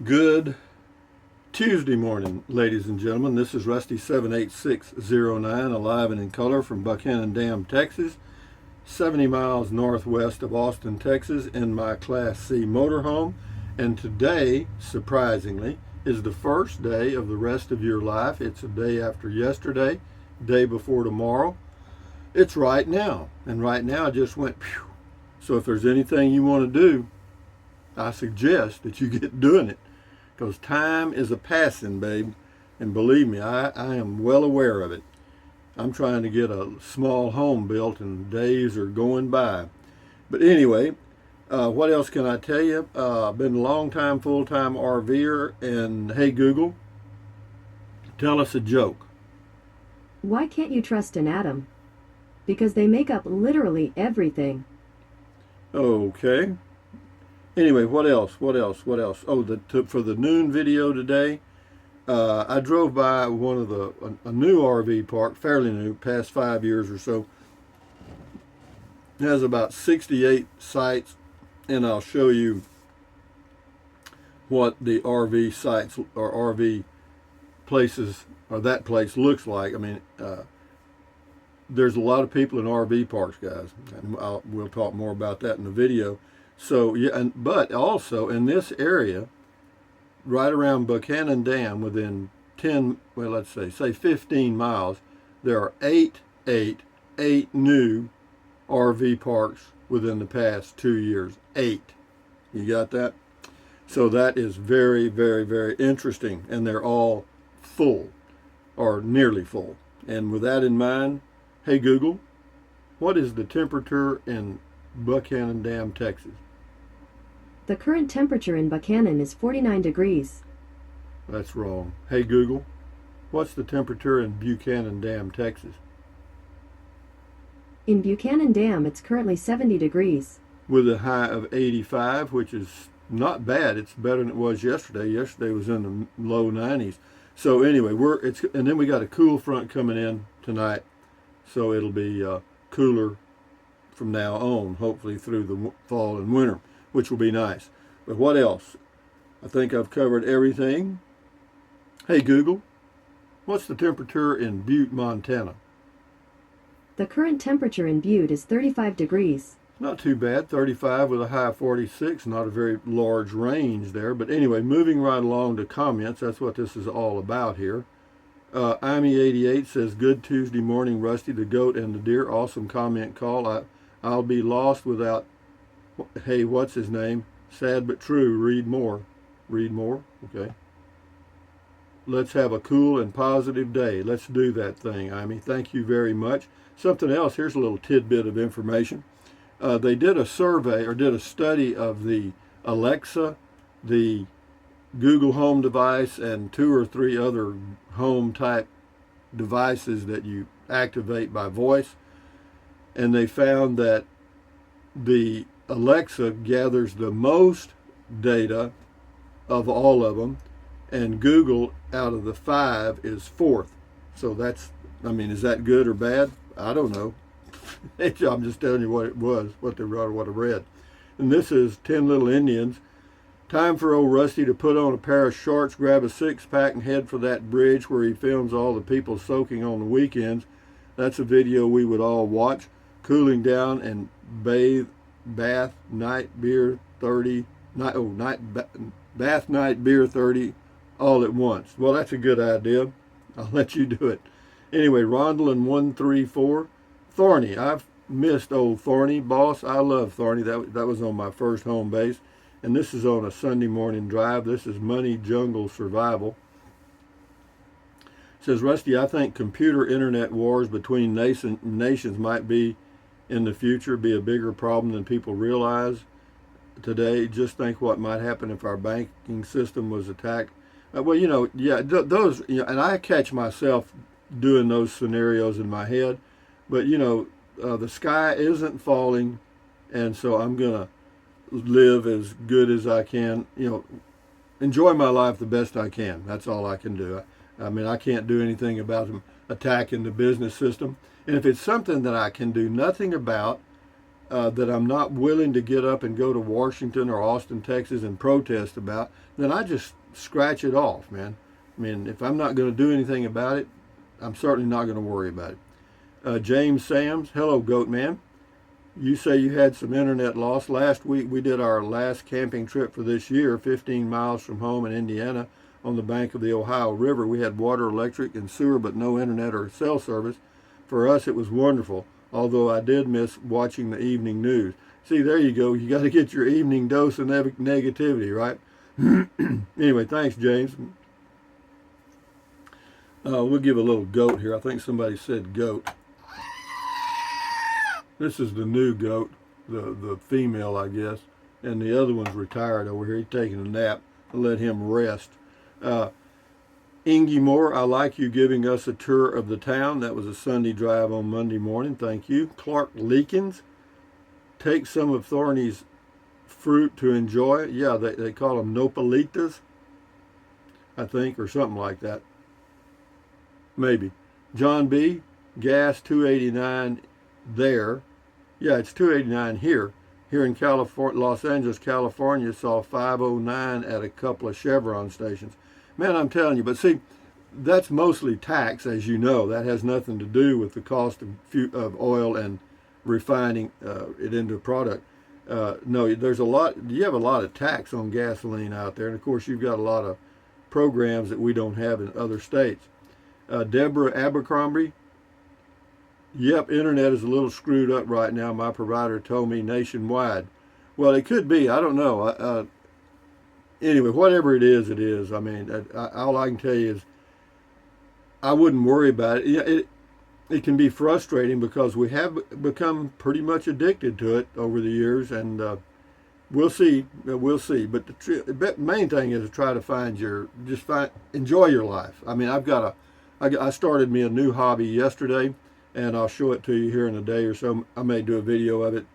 Good Tuesday morning, ladies and gentlemen. This is Rusty 78609, alive and in color from Buchanan Dam, Texas, 70 miles northwest of Austin, Texas, in my Class C motorhome. And today, surprisingly, is the first day of the rest of your life. It's a day after yesterday, day before tomorrow. It's right now. And right now it just went phew. So if there's anything you want to do, I suggest that you get doing it, because time is a passing, babe. And believe me, I am well aware of it. I'm trying to get a small home built and days are going by. But anyway, what else can I tell you? I've been a long-time, full-time RVer. And hey, Google, tell us a joke. Why can't you trust an atom? Because they make up literally everything. Okay. Anyway, what else? Oh, for the noon video today, I drove by one of a new RV park, fairly new, past 5 years or so. It has about 68 sites, and I'll show you what the RV sites or RV places, or that place looks like. I mean, there's a lot of people in RV parks, guys, and we'll talk more about that in the video. So yeah, but also in this area, right around Buchanan Dam, within 10, well, let's say 15 miles, there are eight new RV parks within the past 2 years. 8. You got that? So that is very, very, very interesting, and they're all full, or nearly full. And with that in mind, hey Google, what is the temperature in Buchanan Dam, Texas? The current temperature in Buchanan is 49 degrees. That's wrong. Hey Google, what's the temperature in Buchanan Dam, Texas? In Buchanan Dam, it's currently 70 degrees. With a high of 85, which is not bad. It's better than it was yesterday. Yesterday was in the low 90s. So anyway, and then we got a cool front coming in tonight. So it'll be cooler from now on, hopefully through the fall and winter, which will be nice. But what else? I think I've covered everything. Hey Google, what's the temperature in Butte, Montana? The current temperature in Butte is 35 degrees. Not too bad, 35 with a high of 46, not a very large range there. But anyway, moving right along to comments, that's what this is all about here. Amy88 says, good Tuesday morning, Rusty, the goat and the deer. Awesome comment call. I'll be lost without, hey, what's his name? Sad but true. Read more. Read more? Okay. Let's have a cool and positive day. Let's do that thing, Amy. Thank you very much. Something else, here's a little tidbit of information. They did a survey, or did a study of the Alexa, the Google Home device, and 2 or 3 other home type devices that you activate by voice. And they found that the Alexa gathers the most data of all of them, and Google out of the 5 is 4th. So that's, I mean, is that good or bad? I don't know. I'm just telling you what it was, what they wrote, what I read. And this is 10 Little Indians. Time for old Rusty to put on a pair of shorts, grab a 6-pack, and head for that bridge where he films all the people soaking on the weekends. That's a video we would all watch. Cooling down and bath night beer 30, bath night beer 30 all at once. Well, that's a good idea. I'll let you do it. Anyway, Rondalyn 134. Thorny. I've missed old Thorny, boss. I love Thorny. That was on my first home base. And this is on a Sunday morning drive. This is Money Jungle Survival. It says, Rusty, I think computer internet wars between nations might be in the future be a bigger problem than people realize today. Just think what might happen if our banking system was attacked. Well, you know, yeah, those, you know, and I catch myself doing those scenarios in my head. But, you know, the sky isn't falling, and so I'm going to live as good as I can, you know, enjoy my life the best I can. That's all I can do. I mean, I can't do anything about them attacking the business system. And if it's something that I can do nothing about, that I'm not willing to get up and go to Washington or Austin, Texas and protest about, then I just scratch it off, man. I mean, if I'm not going to do anything about it, I'm certainly not going to worry about it. James Sams, hello, Goat Man. You say you had some internet loss. Last week we did our last camping trip for this year, 15 miles from home in Indiana on the bank of the Ohio River. We had water, electric, and sewer, but no internet or cell service. For us, it was wonderful, although I did miss watching the evening news. See, there you go. You got to get your evening dose of negativity, right? Anyway, thanks, James. We'll give a little goat here. I think somebody said goat. This is the new goat, the female, I guess. And the other one's retired over here. He's taking a nap. I'll let him rest. Ingy Moore, I like you giving us a tour of the town. That was a Sunday drive on Monday morning. Thank you. Clark Leakins, take some of Thorny's fruit to enjoy. Yeah, they call them nopalitas, I think, or something like that. Maybe. John B, gas 289 there. Yeah, it's 289 here. Here in California, Los Angeles, California, saw 509 at a couple of Chevron stations. Man, I'm telling you, but see, that's mostly tax, as you know. That has nothing to do with the cost of oil and refining it into a product. No, you have a lot of tax on gasoline out there. And of course, you've got a lot of programs that we don't have in other states. Deborah Abercrombie, yep, internet is a little screwed up right now. My provider told me nationwide. Well, it could be. I don't know. Anyway, whatever it is, it is. I mean, all I can tell you is I wouldn't worry about it. It can be frustrating because we have become pretty much addicted to it over the years, and we'll see. We'll see. But the main thing is to try to enjoy your life. I mean, I started me a new hobby yesterday, and I'll show it to you here in a day or so. I may do a video of it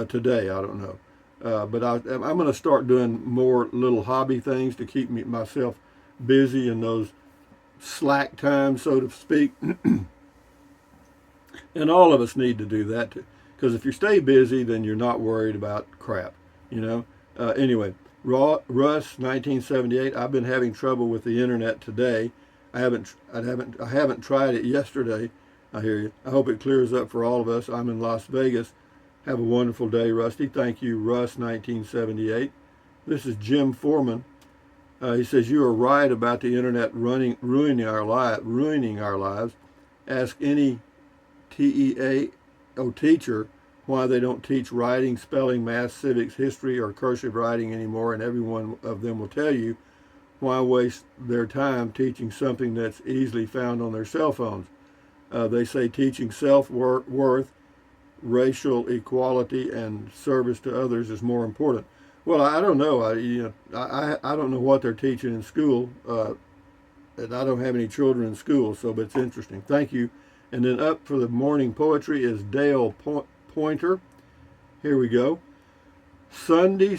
today. I don't know. But I'm going to start doing more little hobby things to keep myself busy in those slack times, so to speak. And all of us need to do that, because if you stay busy, then you're not worried about crap, you know. Anyway, Russ, 1978. I've been having trouble with the internet today. I haven't tried it yesterday. I hear you. I hope it clears up for all of us. I'm in Las Vegas. Have a wonderful day, Rusty. Thank you, Russ, 1978. This is Jim Foreman. He says, you are right about the internet ruining our lives. Ask any teacher why they don't teach writing, spelling, math, civics, history, or cursive writing anymore, and every one of them will tell you why waste their time teaching something that's easily found on their cell phones. They say teaching self-worth, racial equality, and service to others is more important. Well, I don't know. I don't know what they're teaching in school, and I don't have any children in school, but it's interesting. Thank you. And then up for the morning poetry is Dale Pointer. Here we go. Sunday,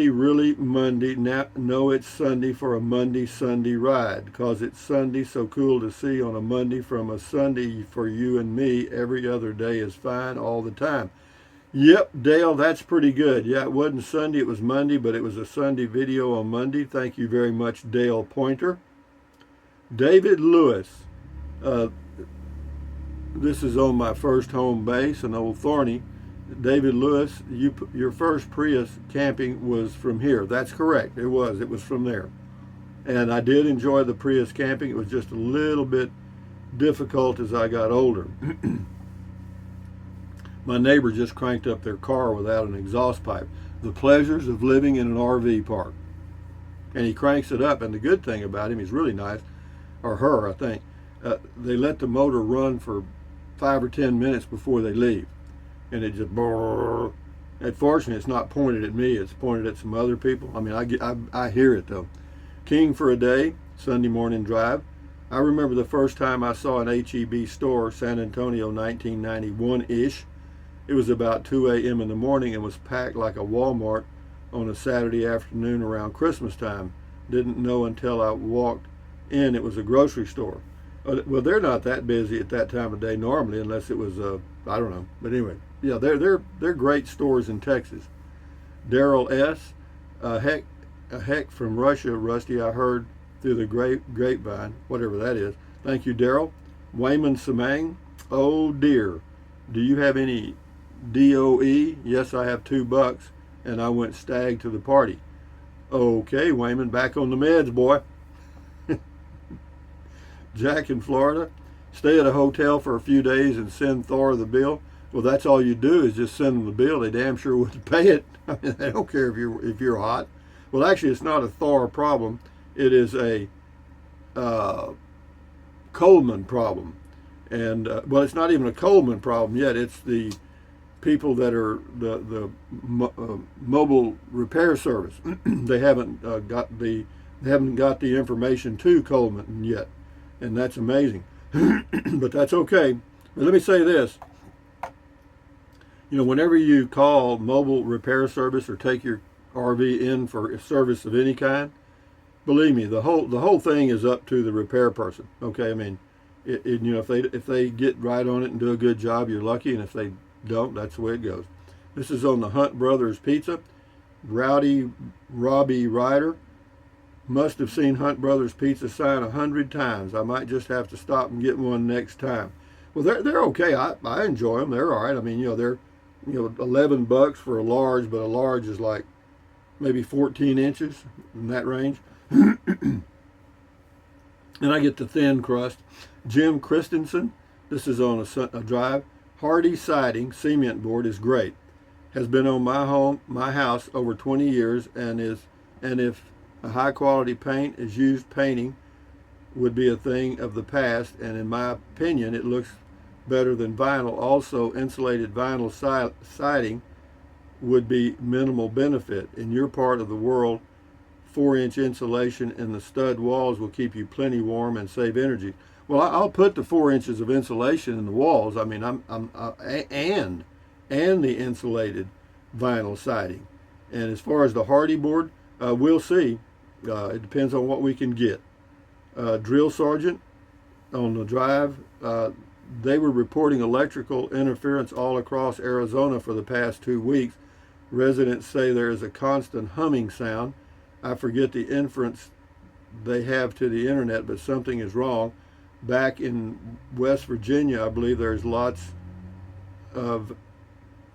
really Monday. Now, no, it's Sunday for a Sunday ride, 'cause it's Sunday, so cool to see on a Monday from a Sunday for you and me. Every other day is fine all the time. Yep, Dale, that's pretty good. Yeah, it wasn't Sunday, it was Monday, but it was a Sunday video on Monday. Thank you very much, Dale Pointer. David Lewis. This is on my first home base in Old Thorny. David Lewis, your first Prius camping was from here. That's correct. It was from there. And I did enjoy the Prius camping. It was just a little bit difficult as I got older. My neighbor just cranked up their car without an exhaust pipe. The pleasures of living in an RV park. And he cranks it up, and the good thing about him, he's really nice, or her, I think. They let the motor run for 5 or 10 minutes before they leave. And it just brrr. Unfortunately, it's not pointed at me. It's pointed at some other people. I mean, I hear it though. King for a day, Sunday morning drive. I remember the first time I saw an HEB store, San Antonio, 1991-ish. It was about 2 a.m. in the morning and was packed like a Walmart on a Saturday afternoon around Christmas time. Didn't know until I walked in it was a grocery store. Well, they're not that busy at that time of day normally, unless it was, I don't know. But anyway. yeah, they're great stores in Texas. Daryl S. A heck from Russia, Rusty. I heard through the grapevine, whatever that is. Thank you, Daryl. Wayman Samang. Oh dear. Do you have any DOE? Yes, I have $2, and I went stag to the party. Okay, Wayman, back on the meds, boy. Jack in Florida. Stay at a hotel for a few days and send Thor the bill. Well, that's all you do is just send them the bill. They damn sure would pay it. I mean, they don't care if you're hot. Well, actually, it's not a Thor problem. It is a Coleman problem, and well, it's not even a Coleman problem yet. It's the people that are the mobile repair service. They haven't got the information to Coleman yet, and that's amazing. But that's okay. But let me say this. You know, whenever you call mobile repair service or take your RV in for a service of any kind, believe me, the whole thing is up to the repair person. Okay, I mean, you know, if they get right on it and do a good job, you're lucky, and if they don't, that's the way it goes. This is on the Hunt Brothers Pizza. Rowdy Robbie Ryder must have seen Hunt Brothers Pizza sign 100 times. I might just have to stop and get one next time. Well, they're okay. I enjoy them. They're all right. I mean, you know, they're $11 for a large, but a large is like maybe 14 inches in that range. And I get the thin crust. Jim Christensen, this is on a drive. Hardy siding cement board is great. Has been on my house over 20 years, and if a high quality paint is used, painting would be a thing of the past, and in my opinion it looks better than vinyl. Also, insulated vinyl siding would be minimal benefit. In your part of the world, 4-inch insulation in the stud walls will keep you plenty warm and save energy. Well, I'll put the 4 inches of insulation in the walls. I mean, and the insulated vinyl siding. And as far as the Hardy board, we'll see. It depends on what we can get. Drill sergeant on the drive. They were reporting electrical interference all across Arizona for the past 2 weeks. Residents say there is a constant humming sound. I forget the inference they have to the internet, but something is wrong. Back in West Virginia, I believe there's lots of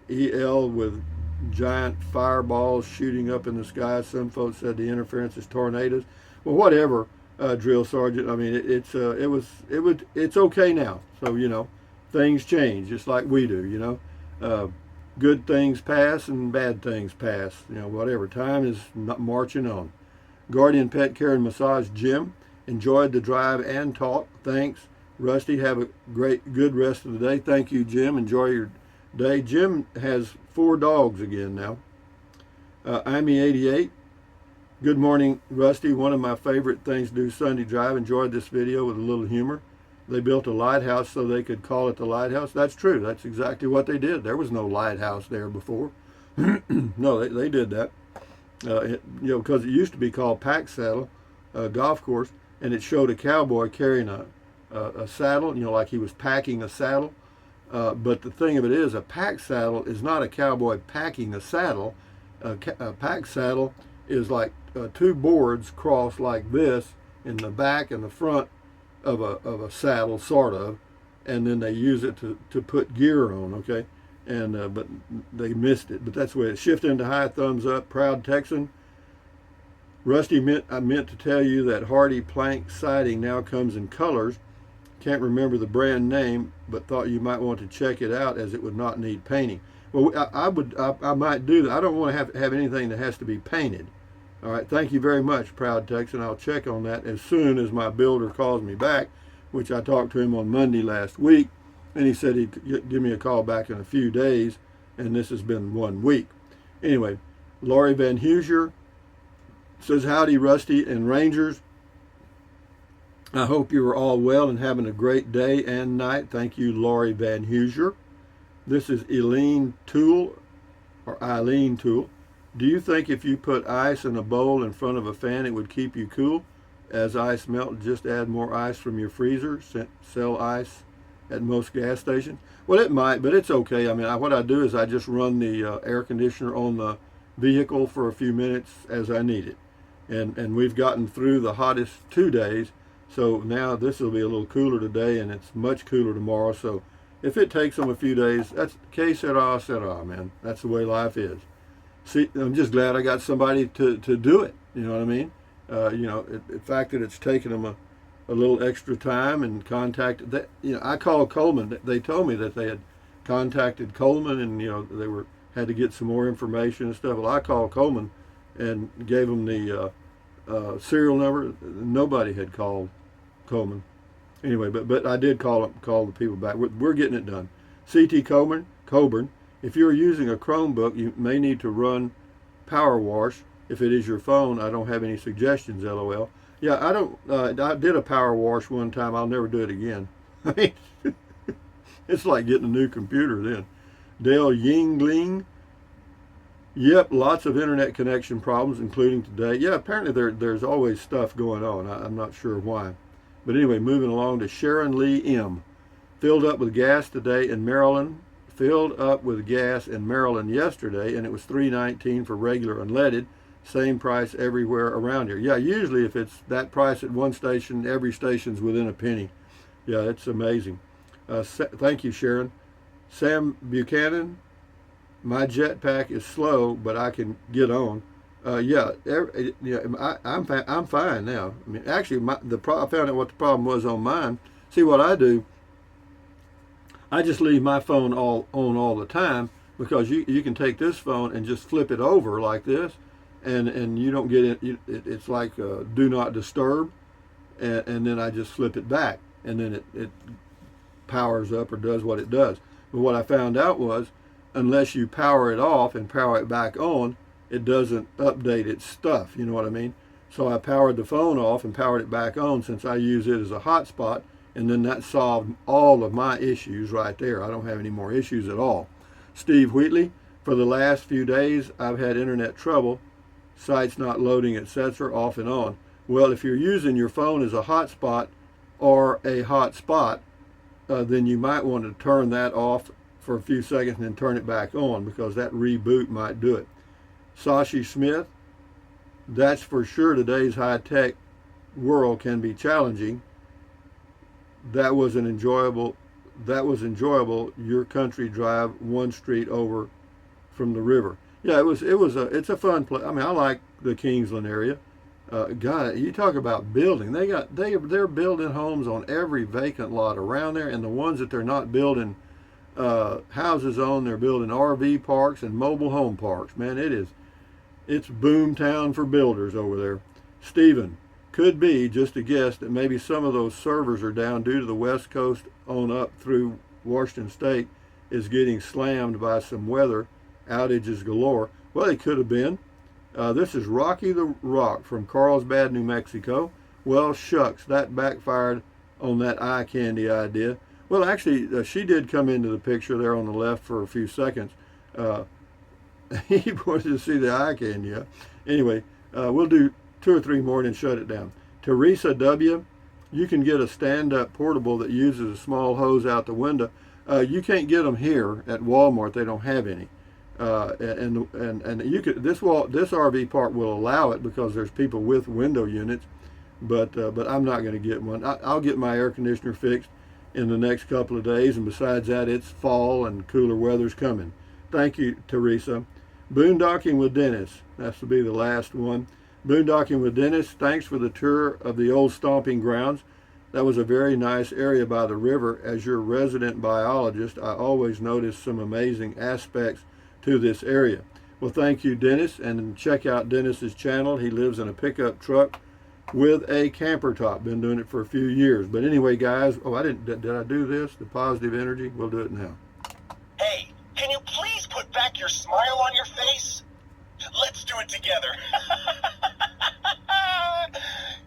EL with giant fireballs shooting up in the sky. Some folks said the interference is tornadoes. Well, whatever, drill sergeant. I mean, it's okay now. So, you know, things change just like we do. You know, good things pass and bad things pass. You know, whatever. Time is not marching on. Guardian Pet Care and Massage Jim. Enjoyed the drive and talk. Thanks, Rusty. Have a good rest of the day. Thank you, Jim. Enjoy your day. Jim has 4 dogs again now. Amy88. Good morning, Rusty. One of my favorite things to do Sunday drive. Enjoyed this video with a little humor. They built a lighthouse so they could call it the lighthouse. That's true. That's exactly what they did. There was no lighthouse there before. No, they did that. You know, because it used to be called Pack Saddle Golf Course, and it showed a cowboy carrying a saddle, you know, like he was packing a saddle. But the thing of it is, a pack saddle is not a cowboy packing a saddle. A pack saddle is like 2 boards crossed like this in the back and the front of a saddle, sort of, and then they use it to put gear on. Okay, and but they missed it. But that's the way it shifted into high. Thumbs up, proud Texan. Rusty, I meant to tell you that Hardy plank siding now comes in colors. Can't remember the brand name, but thought you might want to check it out as it would not need painting. Well, I might do that. I don't want to have anything that has to be painted. All right, thank you very much, proud Texan. I'll check on that as soon as my builder calls me back, which I talked to him on Monday last week, and he said he'd give me a call back in a few days, and this has been 1 week. Anyway, Laurie Van Husier says, howdy, Rusty and Rangers. I hope you are all well and having a great day and night. Thank you, Laurie Van Husier. This is Eileen Toole. Do you think if you put ice in a bowl in front of a fan, it would keep you cool? As ice melts, just add more ice from your freezer. Sell ice at most gas stations. Well, it might, but it's okay. I mean, what I do is I just run the air conditioner on the vehicle for a few minutes as I need it. And we've gotten through the hottest 2 days, so now this will be a little cooler today, and it's much cooler tomorrow. So if it takes them a few days, that's que sera, man. That's the way life is. See, I'm just glad I got somebody to do it. You know what I mean? The fact that it's taken them a little extra time and contacted that. I called Coleman. They told me that they had contacted Coleman, and they had to get some more information and stuff. Well, I called Coleman and gave them the serial number. Nobody had called Coleman. Anyway, but I did call the people back. We're getting it done. CT Coburn. If you're using a Chromebook, you may need to run Power Wash. If it is your phone, I don't have any suggestions, LOL. Yeah, I don't. I did a Power Wash one time. I'll never do it again. I mean, it's like getting a new computer then. Dale Yingling. Yep, lots of internet connection problems, including today. Yeah, apparently there's always stuff going on. I'm not sure why. But anyway, moving along to Sharon Lee M. Filled up with gas today in Maryland. Filled up with gas in Maryland yesterday, and it was $3.19 for regular unleaded. Same price everywhere around here. Yeah, usually if it's that price at one station, every station's within a penny. Yeah, it's amazing. Thank you, Sharon. Sam Buchanan. My jetpack is slow, but I can get on. I'm fine now. I mean, actually, I found out what the problem was on mine. See, what I do, I just leave my phone on all the time, because you can take this phone and just flip it over like this, and you don't get it. It's like do not disturb, and then I just flip it back, and then it powers up or does what it does. But what I found out was, unless you power it off and power it back on, it doesn't update its stuff. You know what I mean? So I powered the phone off and powered it back on, since I use it as a hotspot, and then that solved all of my issues right there. I don't have any more issues at all. Steve Wheatley, for the last few days, I've had internet trouble, sites not loading, etc., off and on. Well, if you're using your phone as a hotspot or a hotspot, then you might want to turn that off for a few seconds and then turn it back on, because that reboot might do it. Sashi Smith, that's for sure today's high-tech world can be challenging. That was enjoyable. Your country drive one street over from the river. Yeah, it's a fun place. I mean, I like the Kingsland area. God, you talk about building. They're building homes on every vacant lot around there, and the ones that they're not building houses on, they're building RV parks and mobile home parks. Man, it's boom town for builders over there. Stephen, could be just a guess that maybe some of those servers are down due to the West Coast on up through Washington State is getting slammed by some weather outages galore. Well, it could have been. This is Rocky the Rock from Carlsbad, New Mexico. Well, shucks, that backfired on that eye candy idea. Well, actually, she did come into the picture there on the left for a few seconds. He wanted to see the eye candy. Yeah. Anyway, we'll do 2 or 3 more and then shut it down. Teresa W., you can get a stand-up portable that uses a small hose out the window. You can't get them here at Walmart. They don't have any. And you could this RV park will allow it because there's people with window units, but I'm not going to get one. I'll get my air conditioner fixed in the next couple of days, and besides that, it's fall and cooler weather's coming. Thank you, Teresa. Boondocking with Dennis. That's to be the last one. Boondocking with Dennis. Thanks for the tour of the old stomping grounds. That was a very nice area by the river. As your resident biologist, I always notice some amazing aspects to this area. Well, thank you, Dennis, and check out Dennis's channel. He lives in a pickup truck with a camper top. Been doing it for a few years. But anyway, guys, did I do this? The positive energy? We'll do it now. Hey, can you please put back your smile on your face? Let's do it together.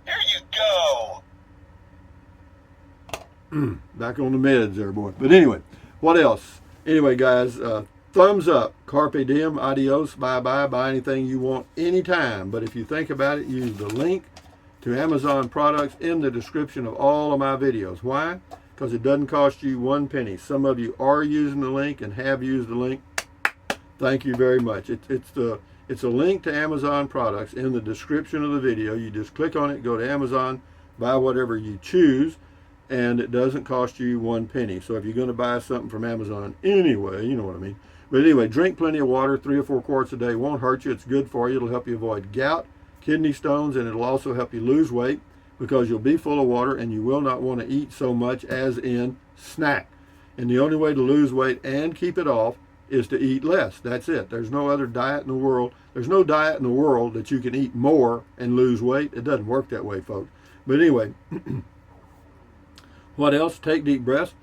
Here you go. Back on the meds there, boy. But anyway, what else? Anyway, guys, thumbs up. Carpe diem, adios, bye-bye. Buy anything you want anytime. But if you think about it, use the link to Amazon products in the description of all of my videos. Why? because it doesn't cost you 1 penny. Some of you are using the link and have used the link. Thank you very much. It's a link to Amazon products in the description of the video. You just click on it, go to Amazon, buy whatever you choose, and it doesn't cost you 1 penny. So if you're going to buy something from Amazon anyway, you know what I mean. But anyway, drink plenty of water, 3 or 4 quarts a day. Won't hurt you. It's good for you. It'll help you avoid gout, kidney stones, and it'll also help you lose weight because you'll be full of water and you will not want to eat so much as in snack. And the only way to lose weight and keep it off is to eat less. That's it. There's no other diet in the world. There's no diet in the world that you can eat more and lose weight. It doesn't work that way, folks. But anyway, what else? Take deep breaths.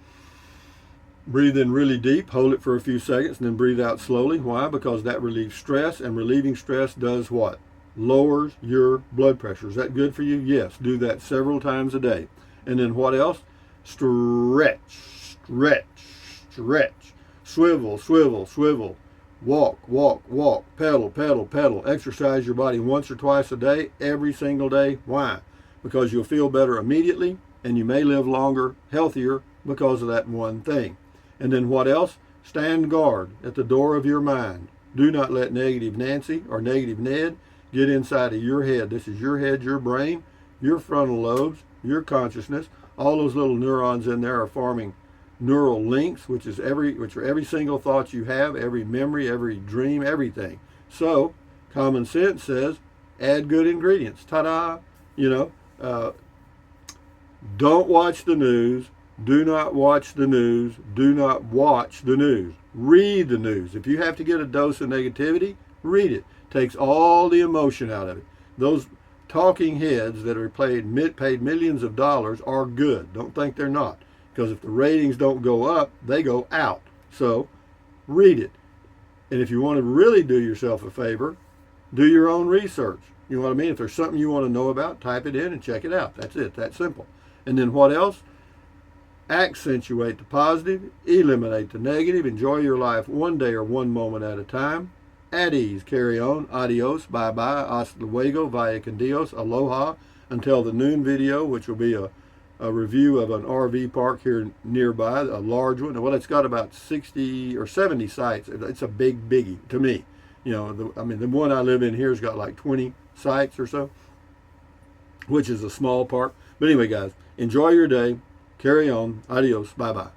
Breathe in really deep, hold it for a few seconds, and then breathe out slowly. Why? Because that relieves stress, and relieving stress does what? Lowers your blood pressure. Is that good for you? Yes. Do that several times a day. And then what else? Stretch, stretch, stretch. Swivel, swivel, swivel. Walk, walk, walk. Pedal, pedal, pedal. Exercise your body once or twice a day, every single day. Why? Because you'll feel better immediately, and you may live longer, healthier, because of that one thing. And then what else? Stand guard at the door of your mind. Do not let negative Nancy or negative Ned get inside of your head. This is your head, your brain, your frontal lobes, your consciousness. All those little neurons in there are forming neural links, which are every single thought you have, every memory, every dream, everything. So common sense says add good ingredients. Ta-da! Don't watch the news. Do not watch the news. Do not watch the news. Read the news. If you have to get a dose of negativity, read it. Takes all the emotion out of it. Those talking heads that are paid millions of dollars are good. Don't think they're not. Because if the ratings don't go up, they go out. So read it. And if you want to really do yourself a favor, do your own research. You know what I mean? If there's something you want to know about, type it in and check it out. That's it. That's simple. And then what else? Accentuate the positive, eliminate the negative, enjoy your life one day or one moment at a time. At ease, carry on, adios, bye-bye, hasta luego, vaya con Dios, aloha, until the noon video, which will be a review of an RV park here nearby, a large one. Well, it's got about 60 or 70 sites. It's a big biggie to me. The one I live in here has got like 20 sites or so, which is a small park. But anyway, guys, enjoy your day. Carry on. Adios. Bye-bye.